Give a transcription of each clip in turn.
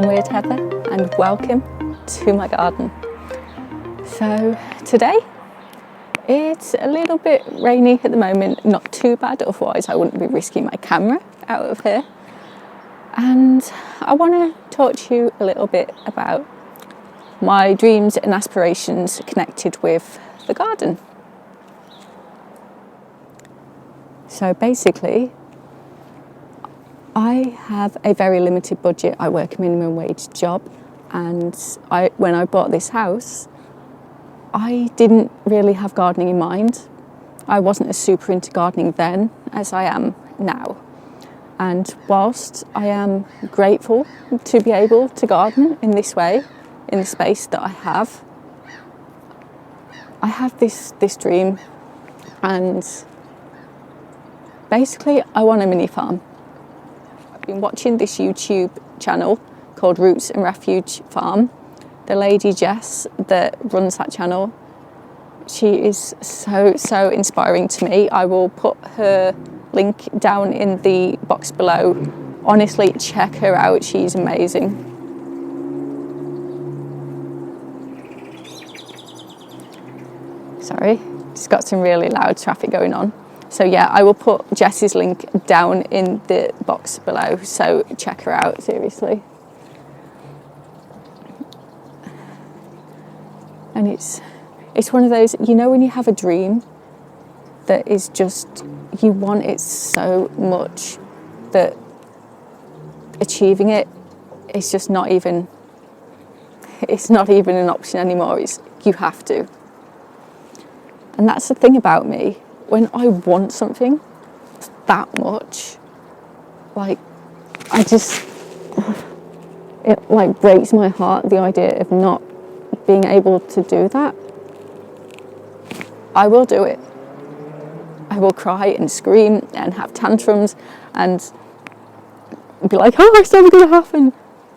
I'm Weird Heather and welcome to my garden. So today it's a little bit rainy at the moment, not too bad, otherwise I wouldn't be risking my camera out of here. And I want to talk to you a little bit about my dreams and aspirations connected with the garden. So basically, I have a very limited budget. I work a minimum wage job, and when I bought this house, I didn't really have gardening in mind. I wasn't as super into gardening then as I am now. And whilst I am grateful to be able to garden in this way, in the space that I have this dream, and basically I want a mini farm. I've been watching this YouTube channel called Roots and Refuge Farm. The lady Jess that runs that channel, she is so inspiring to me. I will put her link down in the box below. Honestly, check her out, she's amazing. Sorry, just got some really loud traffic going on. So yeah, I will put Jess's link down in the box below, so check her out, seriously. And it's one of those, you know, when you have a dream that is just, you want it so much that achieving it is just not even an option anymore. It's, you have to. And that's the thing about me. When I want something that much, like, it like breaks my heart, the idea of not being able to do that. I will do it. I will cry and scream and have tantrums and be like, oh, it's never going to happen.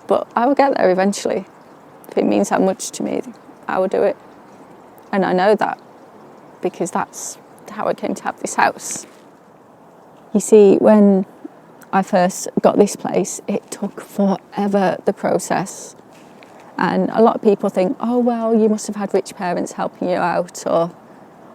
But I will get there eventually. If it means that much to me, I will do it. And I know that because that's how I came to have this house. You see, when I first got this place, it took forever, the process. And a lot of people think, oh, well, you must have had rich parents helping you out, or,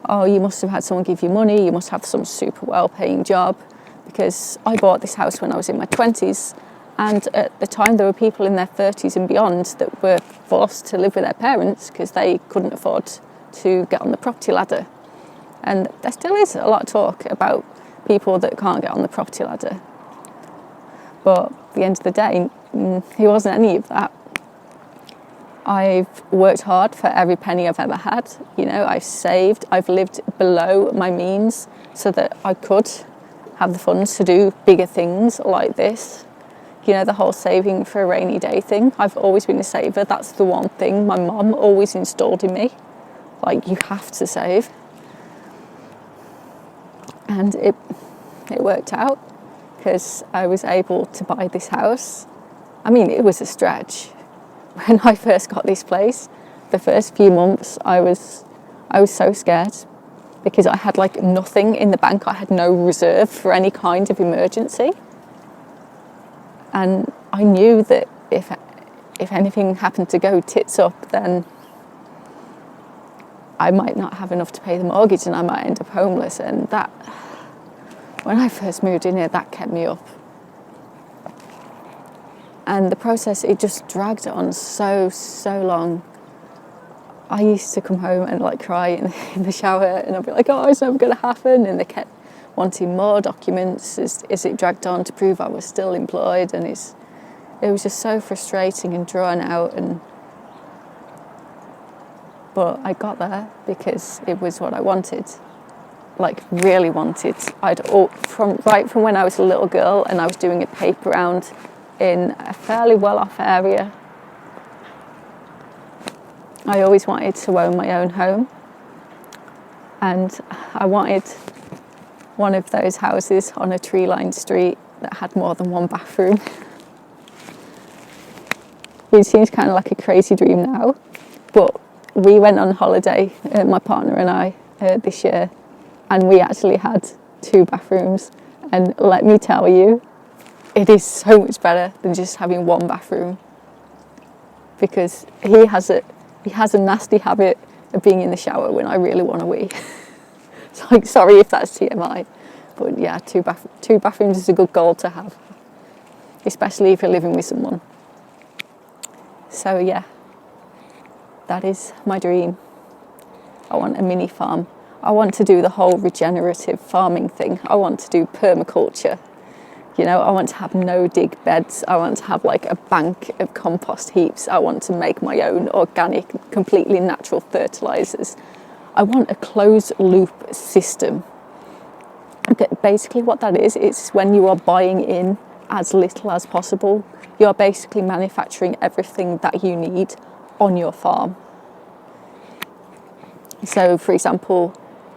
oh, you must have had someone give you money, you must have some super well-paying job. Because I bought this house when I was in my 20s, and at the time there were people in their 30s and beyond that were forced to live with their parents because they couldn't afford to get on the property ladder. And there still is a lot of talk about people that can't get on the property ladder. But at the end of the day, it wasn't any of that. I've worked hard for every penny I've ever had. You know, I've saved, I've lived below my means so that I could have the funds to do bigger things like this. You know, the whole saving for a rainy day thing. I've always been a saver. That's the one thing my mum always installed in me. Like, you have to save. And it worked out because I was able to buy this house. I mean, it was a stretch. When I first got this place, the first few months, I was so scared because I had like nothing in the bank. I had no reserve for any kind of emergency. And I knew that if anything happened to go tits up, then I might not have enough to pay the mortgage and I might end up homeless. And that, when I first moved in here, that kept me up. And the process, it just dragged on so long. I used to come home and like cry in the shower, and I'd be like, oh, it's never going to happen. And they kept wanting more documents as it dragged on to prove I was still employed. And it was just so frustrating and drawn out. But I got there because it was what I wanted, like really wanted. From when I was a little girl and I was doing a paper round in a fairly well-off area, I always wanted to own my own home. And I wanted one of those houses on a tree-lined street that had more than one bathroom. It seems kind of like a crazy dream now, but we went on holiday, my partner and I, this year, and we actually had 2 bathrooms. And let me tell you, it is so much better than just having one bathroom. because he has a nasty habit of being in the shower when I really want to wee. So, like, sorry if that's TMI, but yeah, two bathrooms is a good goal to have, especially if you're living with someone. So yeah, that is my dream. I want a mini farm. I want to do the whole regenerative farming thing. I want to do permaculture. You know, I want to have no dig beds. I want to have like a bank of compost heaps. I want to make my own organic, completely natural fertilisers. I want a closed loop system. Okay, basically what that is, it's when you are buying in as little as possible. You are basically manufacturing everything that you need on your farm. So, for example,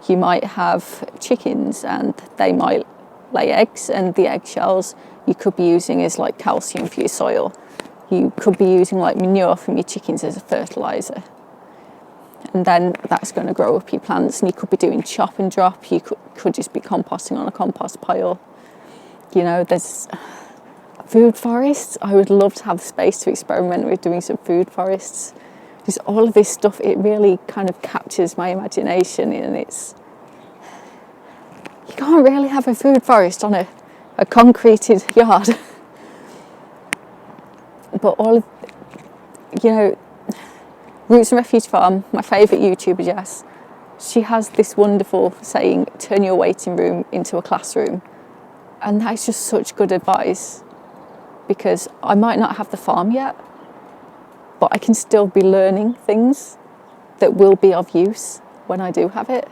you might have chickens and they might lay eggs, and the eggshells you could be using as like calcium for your soil. You could be using like manure from your chickens as a fertiliser. And then that's going to grow up your plants, and you could be doing chop and drop. You could just be composting on a compost pile. You know, there's food forests. I would love to have the space to experiment with doing some food forests. Just all of this stuff, it really kind of captures my imagination, and you can't really have a food forest on a concreted yard. But all of, you know, Roots and Refuge Farm, my favourite YouTuber, Jess, she has this wonderful saying, turn your waiting room into a classroom. And that's just such good advice, because I might not have the farm yet, but I can still be learning things that will be of use when I do have it.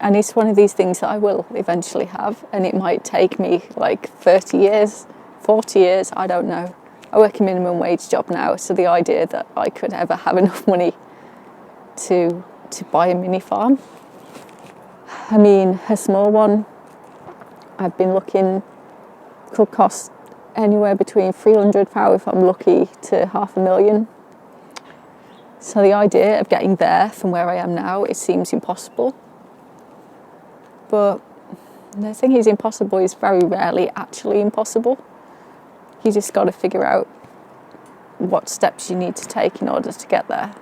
And it's one of these things that I will eventually have, and it might take me like 30 years, 40 years, I don't know. I work a minimum wage job now, so the idea that I could ever have enough money to buy a mini farm, I mean, a small one, I've been looking, could cost anywhere between 300,000 if I'm lucky to 500,000. So the idea of getting there from where I am now, it seems impossible. But the thing is, impossible is very rarely actually impossible. You just got to figure out what steps you need to take in order to get there.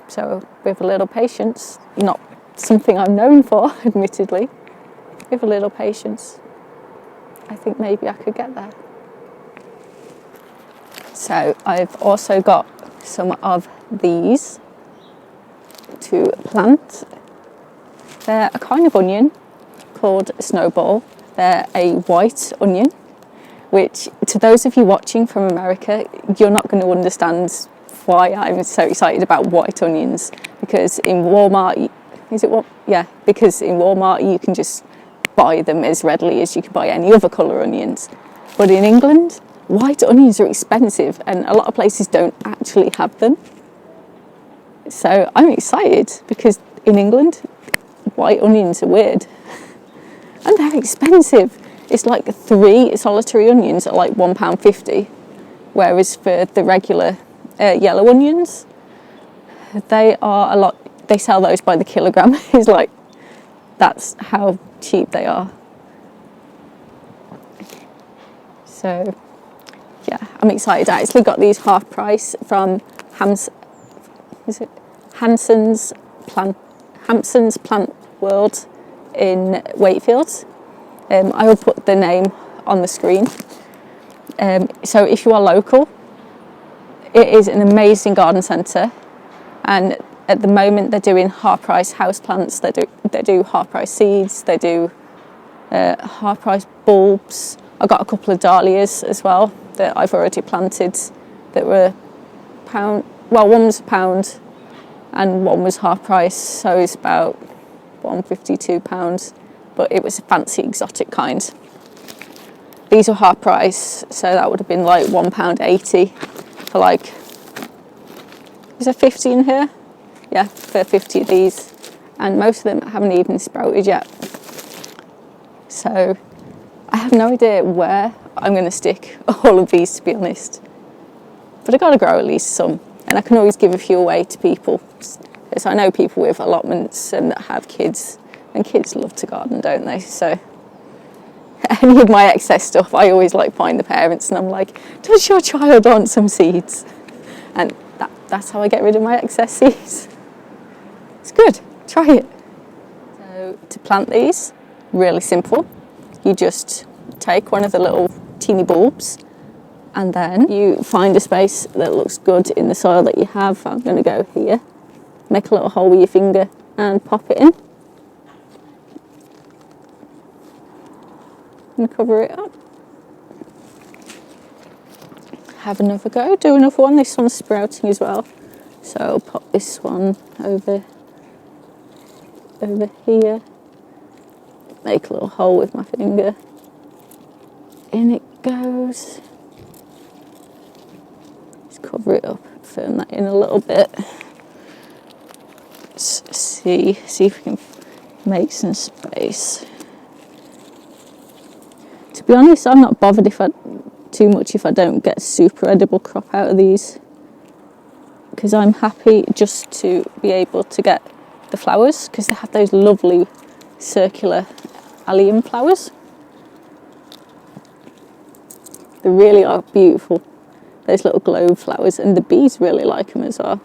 So with a little patience, not something I'm known for, admittedly, with a little patience, I think maybe I could get there. So I've also got some of these to plant. They're a kind of onion called snowball. They're a white onion, which to those of you watching from America, you're not going to understand why I'm so excited about white onions, because in Walmart, because in Walmart you can just buy them as readily as you can buy any other colour onions. But in England, white onions are expensive, and a lot of places don't actually have them. So I'm excited, because in England, white onions are weird. And they're expensive. It's like 3 solitary onions are like £1.50, whereas for the regular yellow onions, they are a lot. They sell those by the kilogram. It's like, that's how cheap they are. So yeah, I'm excited. I actually got these half price from Hampson's Plant World in Wakefield. I will put the name on the screen. So if you are local, it is an amazing garden centre, and at the moment they're doing half price houseplants. They do half price seeds. They do half price bulbs. I got a couple of dahlias as well that I've already planted that were £1. Well, one was £1 and one was half price, so it's about £1.52, but it was a fancy exotic kind. These were half price, so that would have been like £1.80 for like, is there 50 in here? Yeah, for 50 of these, and most of them haven't even sprouted yet. So I have no idea where I'm going to stick all of these, to be honest, but I've got to grow at least some, and I can always give a few away to people, because I know people with allotments and that have kids, and kids love to garden, don't they? So any of my excess stuff, I always like find the parents and I'm like, does your child want some seeds? And that's how I get rid of my excess seeds. It's good, try it. So to plant these, really simple. You just take one of the little teeny bulbs and then you find a space that looks good in the soil that you have. I'm going to go here. Make a little hole with your finger and pop it in. And cover it up. Have another go, do another one. This one's sprouting as well. So I'll pop this one over here. Make a little hole with my finger. In it goes. Just cover it up, firm that in a little bit. Let's see if we can make some space. To be honest, I'm not bothered if I don't get a super edible crop out of these, because I'm happy just to be able to get the flowers, because they have those lovely circular allium flowers. They really are beautiful, those little globe flowers, and the bees really like them as well.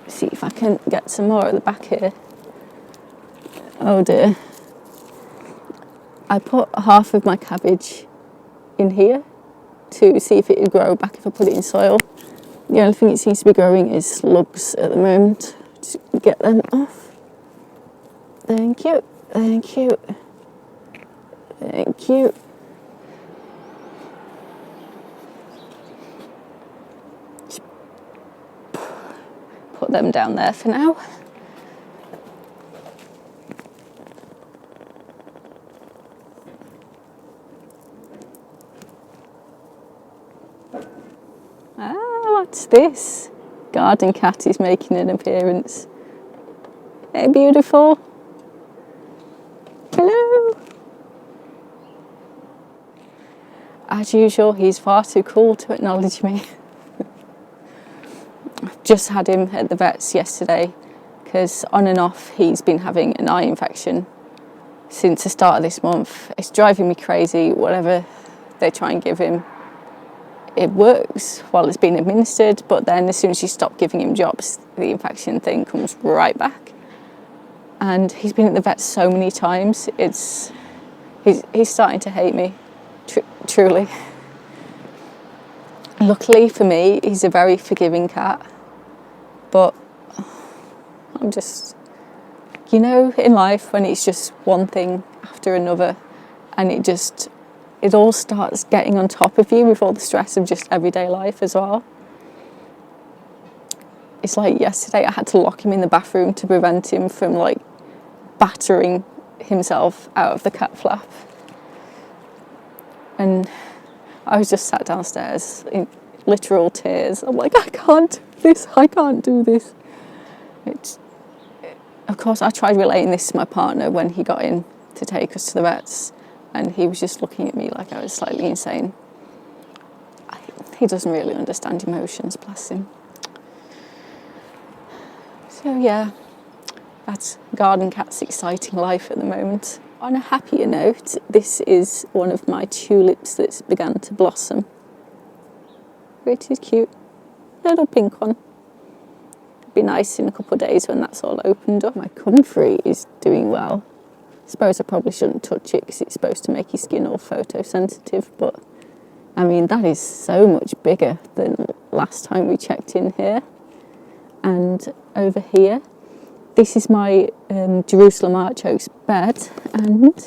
See if I can get some more at the back here. Oh dear. I put half of my cabbage in here to see if it would grow back if I put it in soil. The only thing it seems to be growing is slugs at the moment. Just get them off. Thank you, thank you, thank you. Just put them down there for now. What's this? Garden cat is making an appearance. Hey, beautiful. Hello. As usual, he's far too cool to acknowledge me. I've just had him at the vet's yesterday because on and off he's been having an eye infection since the start of this month. It's driving me crazy. Whatever they try and give him, it works while it's being administered, but then as soon as you stop giving him drops, the infection thing comes right back. And he's been at the vet so many times, he's starting to hate me, truly. Luckily for me, he's a very forgiving cat, but I'm just, you know, in life when it's just one thing after another and it all starts getting on top of you with all the stress of just everyday life as well. It's like yesterday I had to lock him in the bathroom to prevent him from like battering himself out of the cat flap. And I was just sat downstairs in literal tears. I'm like, I can't do this. Of course, I tried relating this to my partner when he got in to take us to the vets. And he was just looking at me like I was slightly insane. He doesn't really understand emotions, bless him. So yeah, that's Garden Cat's exciting life at the moment. On a happier note, this is one of my tulips that's begun to blossom. Which is cute. Little pink one. It'll be nice in a couple of days when that's all opened up. My comfrey is doing well. I suppose I probably shouldn't touch it because it's supposed to make your skin all photosensitive, but I mean that is so much bigger than last time we checked in here. And over here, this is my Jerusalem artichokes bed, and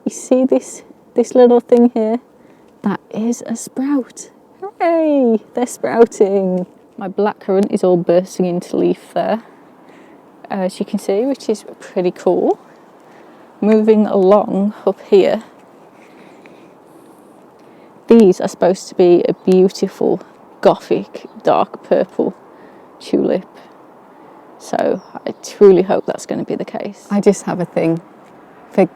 you see this little thing here? That is a sprout. Hey, they're sprouting. My blackcurrant is all bursting into leaf there, as you can see, which is pretty cool. Moving along up here, these are supposed to be a beautiful gothic dark purple tulip, so I truly hope that's going to be the case. I just have a thing for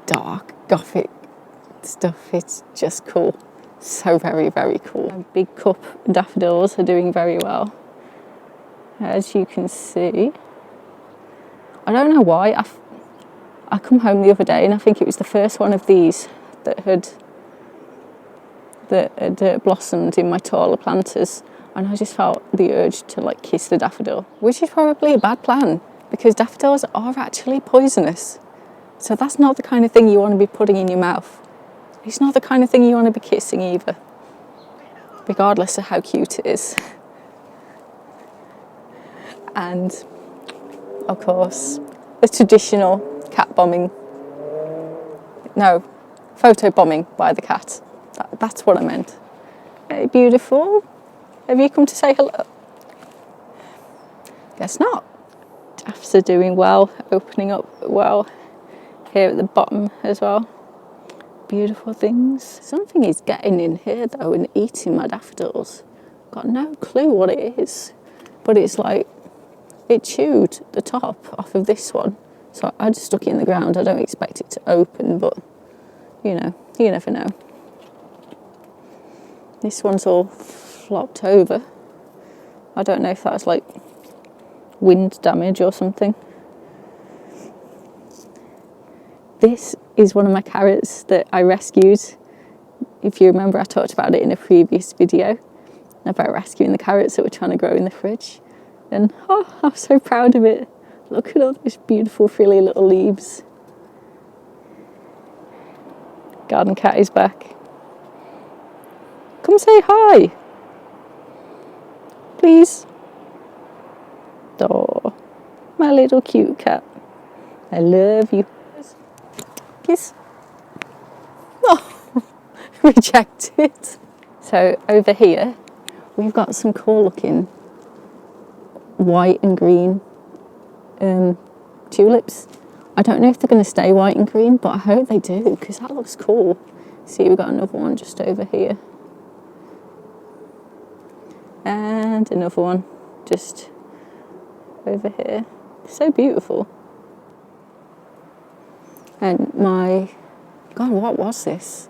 dark gothic stuff. It's just cool, so very, very cool. My big cup daffodils are doing very well, as you can see. I don't know why. I come home the other day and I think it was the first one of these that had blossomed in my taller planters, and I just felt the urge to like kiss the daffodil, which is probably a bad plan because daffodils are actually poisonous. So that's not the kind of thing you want to be putting in your mouth. It's not the kind of thing you want to be kissing either, regardless of how cute it is. And of course, the traditional cat bombing. No, photo bombing by the cat. That's what I meant. Hey, beautiful. Have you come to say hello? Guess not. Daffs are doing well, opening up well here at the bottom as well. Beautiful things. Something is getting in here though and eating my daffodils. Got no clue what it is, but it's like it chewed the top off of this one. So I just stuck it in the ground. I don't expect it to open, but you know, you never know. This one's all flopped over. I don't know if that's like wind damage or something. This is one of my carrots that I rescued. If you remember, I talked about it in a previous video about rescuing the carrots that were trying to grow in the fridge. And oh, I'm so proud of it. Look at all those beautiful frilly little leaves. Garden cat is back. Come say hi. Please. Oh, my little cute cat. I love you. Kiss. Oh, rejected. So over here, we've got some cool looking white and green tulips. I don't know if they're going to stay white and green, but I hope they do because that looks cool. See, we've got another one just over here. And another one just over here. So beautiful. And my God, what was this?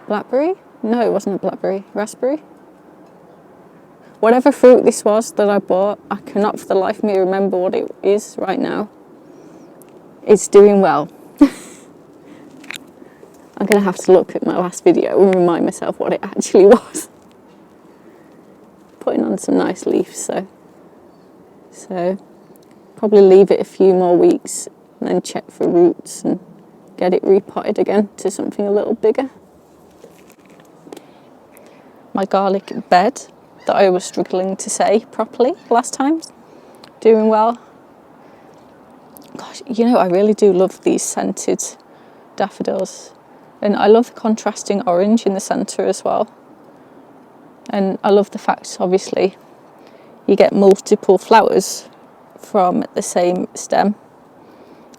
Blackberry? No, it wasn't a blackberry. Raspberry? Whatever fruit this was that I bought, I cannot for the life of me remember what it is right now. It's doing well. I'm going to have to look at my last video and remind myself what it actually was. Putting on some nice leaves, so probably leave it a few more weeks and then check for roots and get it repotted again to something a little bigger. My garlic bed that I was struggling to say properly last time, doing well. Gosh, you know, I really do love these scented daffodils, and I love the contrasting orange in the centre as well. And I love the fact, obviously, you get multiple flowers from the same stem.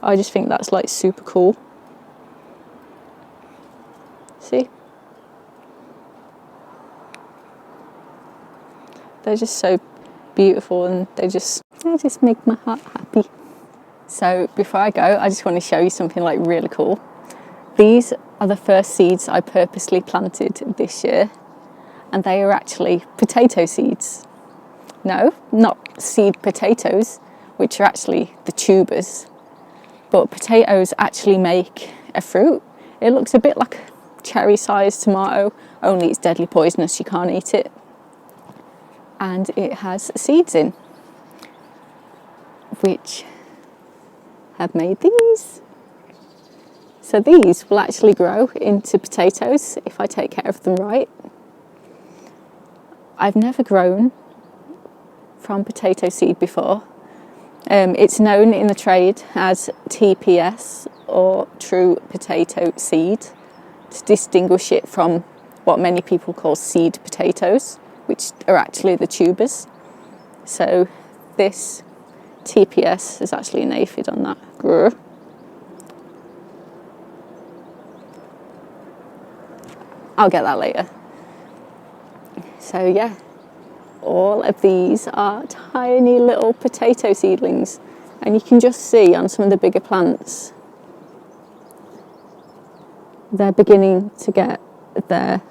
I just think that's like super cool. See? They're just so beautiful and they just make my heart happy. So before I go, I just want to show you something like really cool. These are the first seeds I purposely planted this year, and they are actually potato seeds. No, not seed potatoes, which are actually the tubers, but potatoes actually make a fruit. It looks a bit like a cherry-sized tomato, only it's deadly poisonous, you can't eat it. And it has seeds in, which have made these. So these will actually grow into potatoes if I take care of them right. I've never grown from potato seed before. It's known in the trade as TPS, or true potato seed, to distinguish it from what many people call seed potatoes, which are actually the tubers. So this TPS is actually an aphid on that. Grr. I'll get that later. So yeah, all of these are tiny little potato seedlings, and you can just see on some of the bigger plants they're beginning to get their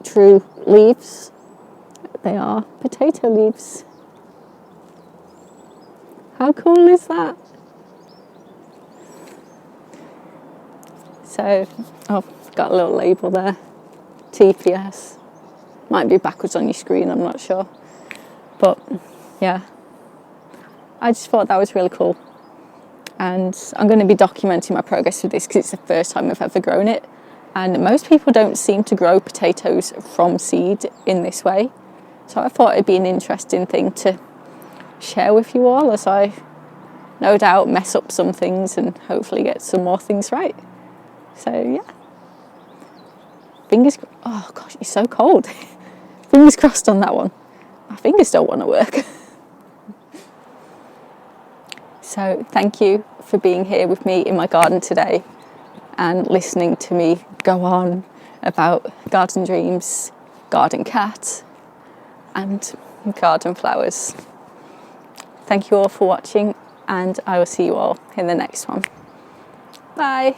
true leaves. They are potato leaves. How cool is that? So, oh, got a little label there. TPS. Might be backwards on your screen, I'm not sure. But yeah, I just thought that was really cool. And I'm going to be documenting my progress with this because it's the first time I've ever grown it. And most people don't seem to grow potatoes from seed in this way. So I thought it'd be an interesting thing to share with you all, as I no doubt mess up some things and hopefully get some more things right. So yeah, oh gosh, it's so cold. Fingers crossed on that one. My fingers don't want to work. So thank you for being here with me in my garden today and listening to me go on about garden dreams, garden cat and garden flowers. Thank you all for watching, and I will see you all in the next one. Bye.